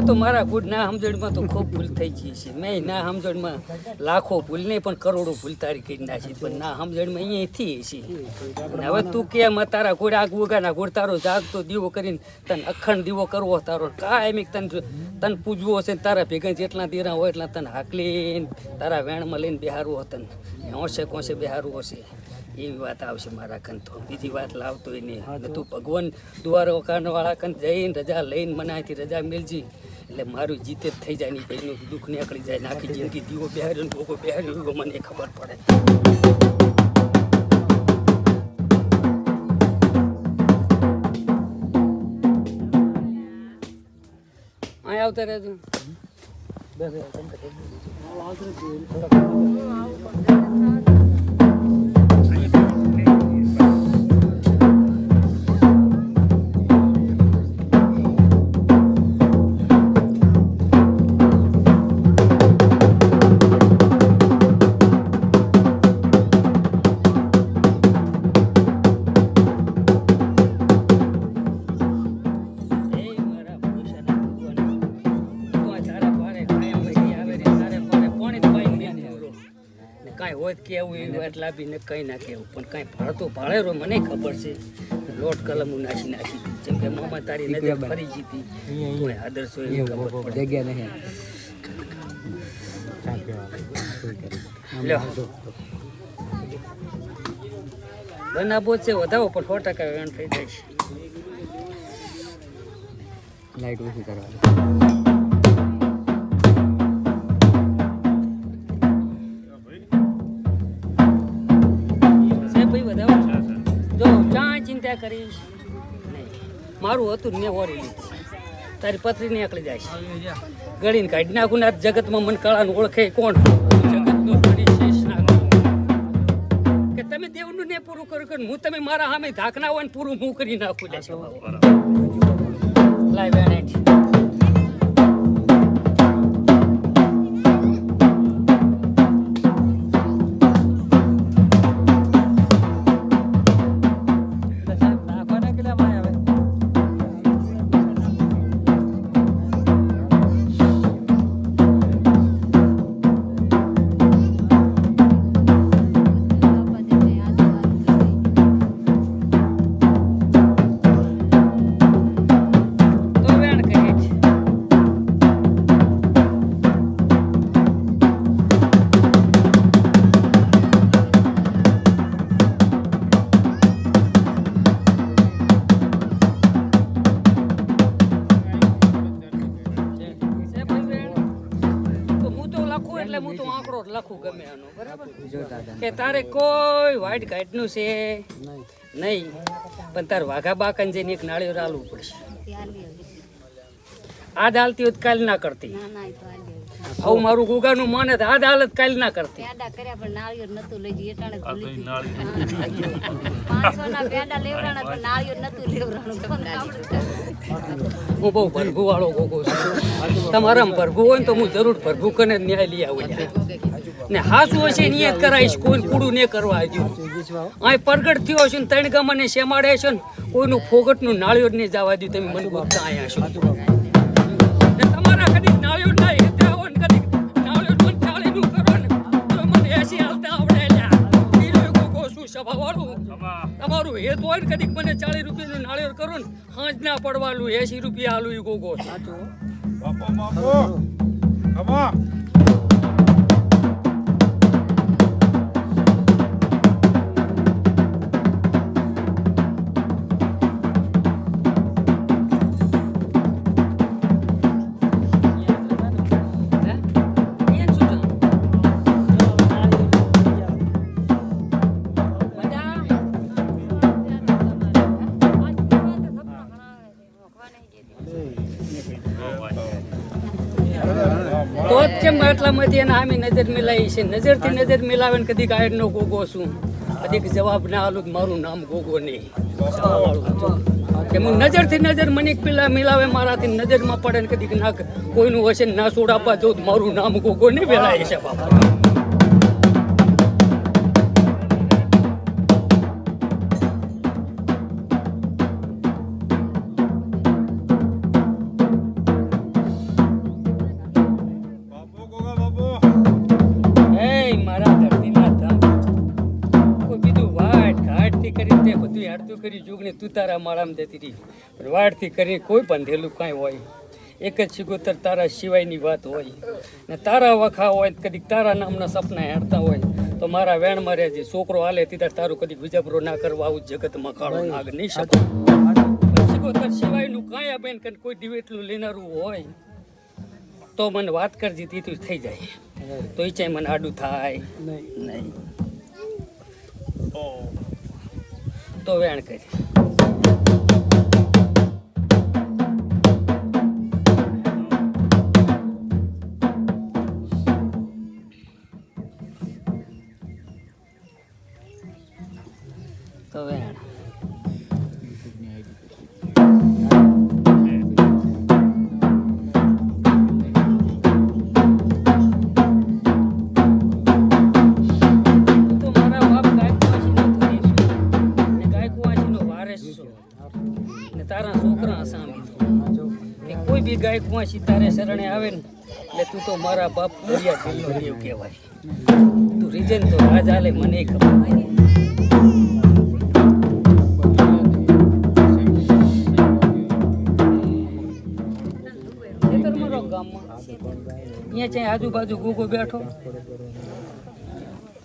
તો મારા ગુડ ના સમજણમાં તો ખૂબ ભૂલ થઈ ગઈ છે. મેં ના સમજણમાં લાખો ભૂલ નહીં પણ કરોડો ભૂલ તારી કરી નાખી, પણ ના સમજણમાં અહીંયાથી છે. અને હવે તું કેમ તારા ગોળ આગ ઉગાના ગોળ તારો જાગતો દીવો કરીને તને અખંડ દીવો કરવો તારો કાયમી તને પૂજવો હશે ને તારા ભેગા જેટલા દીરા હોય એટલા તને હાકલીને તારા વેણમાં લઈને બેહારવો તને હોંશે કોંશે બેહારવો હશે. એવી વાત આવશે મારા કન તો, બીજી વાત લાવતો નહીં. ને તું ભગવાન દ્વારકાવાળા કન જઈને રજા લઈને મને અહીંથી રજા મેળજી એટલે મારું જીતે જ થઈ જાય. નહીં ભાઈનું દુઃખ નીકળી જાય. નાખી જિંદગી દીવો બેહાર્યો ને ભોગો બેહાર્યો મને ખબર પડે. અહીં આવતા રહેજો. કાંઈ હોય કેવું એવી વાત લાવીને કંઈ ના કહેવું, પણ કાંઈ ભાળતો ભાળેરો મને ખબર છે. લોટ કલમ નાખી નાખી જેમ કે મામા તારી નજર ફરી જીતી કોઈ આદર્શો એવી ખબર પડે. જગ્યા નહીં બનાવો છે વધાવો પણ 100% વેણ થઈ જાય છે. લાઈટ ઓછી કરવાની. ચિંતા કરીશ નહીં, મારું હતું ને વોરી લીધું. તારી પથરી નીકળી જાય છે, ગળીને કાઢી નાખું ને જગતમાં મન કળાનું ઓળખે કોણ? જગતનો શેષ નાખું કે તમે દેવનું ને પૂરું કર્યું હું તમે મારા સામે ધાકના હોય ને પૂરું હું કરી નાખું. લે લાય વેણ લખું ગમે આનો બરાબર કે તારે કોઈ વાઈટ ગાઈડનું છે નહીં, પણ તાર વાઘા બાકન જઈને એક નાળિયેર આલવું પડશે. આ હાલતી હોય કાલ ના કરતી. આવું મારું ગુગાનું માને આ હાલત કાલ ના કરતી. હું બહુ ભરભુ વાળો ગોગો છું. તમારા ભરભુ હોય ને તો હું જરૂર ભરભુ કરીને ન્યાય લઈ આવું ને હાસું હશે નિયત કરાવીશ. કોઈ કૂડું નહીં કરવા દઉં. અહીં પ્રગટ થયો છે ને 3 ગામને શેમાડે છે ને કોઈનું ફોગટનું નાળિયેર નહીં જવા દઉં. તમે મને ગોપતા અહીંયા છો તમારા કદી નાળિયેર ના હેતા હોય ને કદી નાળિયેર પણ ચાળીનું કરો ને તો મને 80 હાલતા આવડે. ગોગો શું સભા વાળું તમારું હેત હોય ને કદીક મને 40 રૂપિયાનું નાળિયેર કરો ને હાંજ ના પડવાલું 80 રૂપિયા આલું એ ગોગો સાચું. તો જ કેમ એટલામાંથી એના સામે નજર મિલાવી છે. નજરથી નજર મિલાવે ને કદી ગાયડનો ગોગો છું, કદીક જવાબ ના આલું મારું નામ ગોગો નહીં. કે હું નજરથી નજર મનિક પેલા મિલાવે મારાથી નજરમાં પડે ને કદીક ના કોઈનું હશે ના સોડાપા જવું મારું નામ ગોગો નહીં વેળાય છે બાપા. તું તારા માળામાં દેતી રહી પણ વાડથી કરી કોઈ બંધેલું કાંઈ હોય એક જ સિગોતર તારા સિવાયની વાત હોય ને તારા વખા હોય કદીક તારા નામના સપના હેડતા હોય તો મારા વેણમાં રહેજે છોકરો હાલે તીધા તારું કદી વિજાપરો ના કરવા આવું જગતમાં કાળો નાગ નહીં શકો સિગોતર સિવાયનું કાંઈ આ બેન કોઈ દિવેટલું લેનારું હોય તો મને વાત કરજે તીતું થઈ જાય તો એ ચાય મને આડું થાય નહીં તો વેણ કરી તો વેણ તારા છોકરા સામે કોઈ બી ગાય કુંવાસી તારે શરણે આવે ને એટલે તું તો મારા બાપ ભર્યા દિલનો દેવ કહેવાય તું રીજન તો રાજ હાલે મને ખબર મારો ગામમાં અહીંયા છે આજુબાજુ ગુગો બેઠો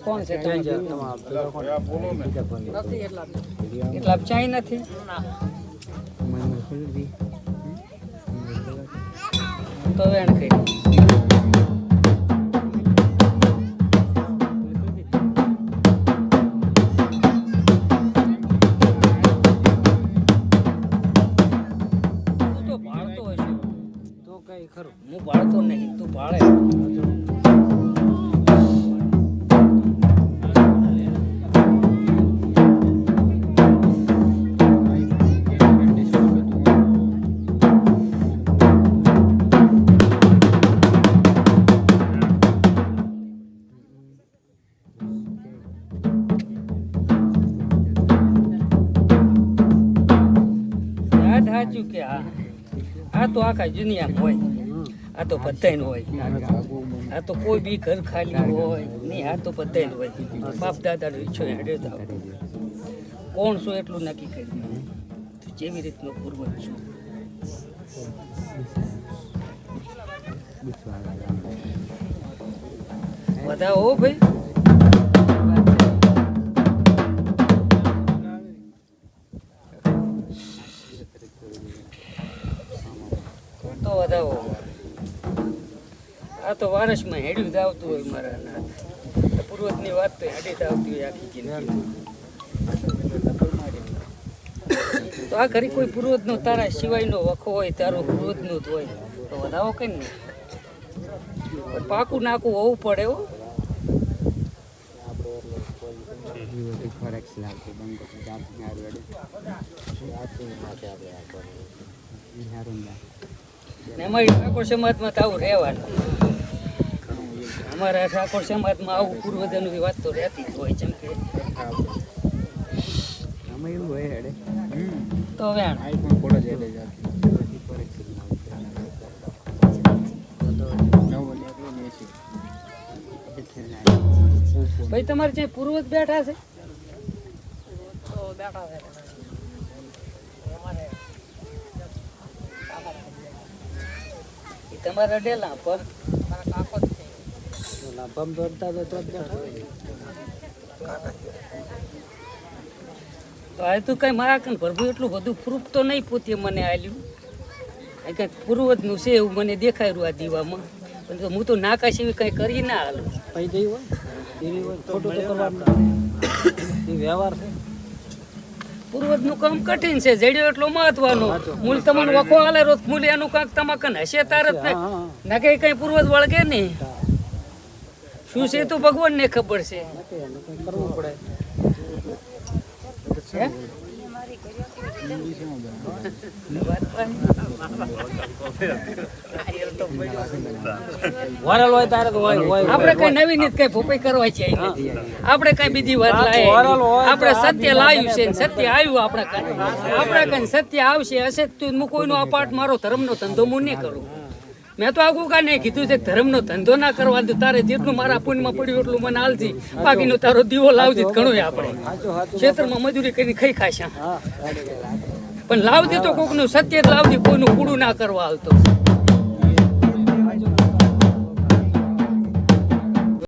કોણ છે એટલા ચાઈ નથી તો વેણ કરી તું તો ભાળતો હશે તો કઈ ખરું હું ભાળતો નહીં તું ભાળે સાચું કે આ તો આખા દુનિયામાં હોય આ તો બધાને હોય આ તો કોઈ બી ઘર ખાલી હોય નહીં આ તો બધાને હોય બાપ દાદાનો ઈચ્છો હેડે તો કોણ છો એટલું નક્કી કરી જેવી રીતનો પૂર્વજ છું બધા હો ભાઈ તો વધાવો આ તો વારસમાં હેડ્યું જ આવતું હોય મારા નાથ પૂર્વજની વાત તો હેડી જ આવતી હોય આખી જિંદગી તો આ ઘડી કોઈ પૂર્વજનો તારા સિવાયનો વખો હોય તારો પૂર્વજનો જ હોય તો વધાવો કઈ નહીં પાકું નાકું હોવું પડે હો અમારી ઠાકોર સમાજમાં તો આવું રહેવાનું અમારા ઠાકોર સમાજમાં આવું પૂર્વજોની વાત તો રહેતી જ હોય જેમ કે તો વેણ ભાઈ તમારે જે પૂર્વજ બેઠા છે તો બેઠા છે તમારા ડેલા પર મારા કાકો જ છે લાભમ દોડતા તો આ તો કઈ મારા કઈ પ્રભુ એટલું બધું પ્રૂફ તો નહીં પોતે મને આલ્યું કંઈક પૂર્વજનું છે એવું મને દેખાયું આ દીવામાં પણ હું તો નાકાશ એવી કંઈ કરી ના હાલું કઈ ગઈ હોય એવી હોય ખોટું તો કરવાનું એ વ્યવહાર છે પૂર્વજનું કામ કઠિન છે જડ્યો એટલો મહત્વનો મૂળ તમને વખો હાલે રોજ મૂળ એનું કાંક તમાકન હશે તાર જ ના કઈ કઈ પૂર્વજ વળગે નહીં શું છે તો ભગવાનને ખબર છે કરવું પડે આપણે કઈ નવી નીત કઈ ભૂપાઈ કરવા છે આપણે કઈ બીજી વાત લાય આપણે સત્ય લાવ્યું છે સત્ય આવ્યું આપણે કઈ સત્ય આવશે હશે તું કોઈનો અપાટ મારો ધર્મનો ધંધો હું નહીં કરું મેં તો આગું કા નહીં કીધું છે ધર્મનો ધંધો ના કરવા દે તારે જેટલું મારા પુણ્યમાં પડ્યું એટલું મને હાલજી બાકીનો તારો દીવો લાવજે ઘણું આપણે ક્ષેત્રમાં મજૂરી કરીને ખાઈ ખાશા પણ લાવજે તો કોકનું સત્ય જ લાવજે કોઈનું કૂડું ના કરવા હાલતો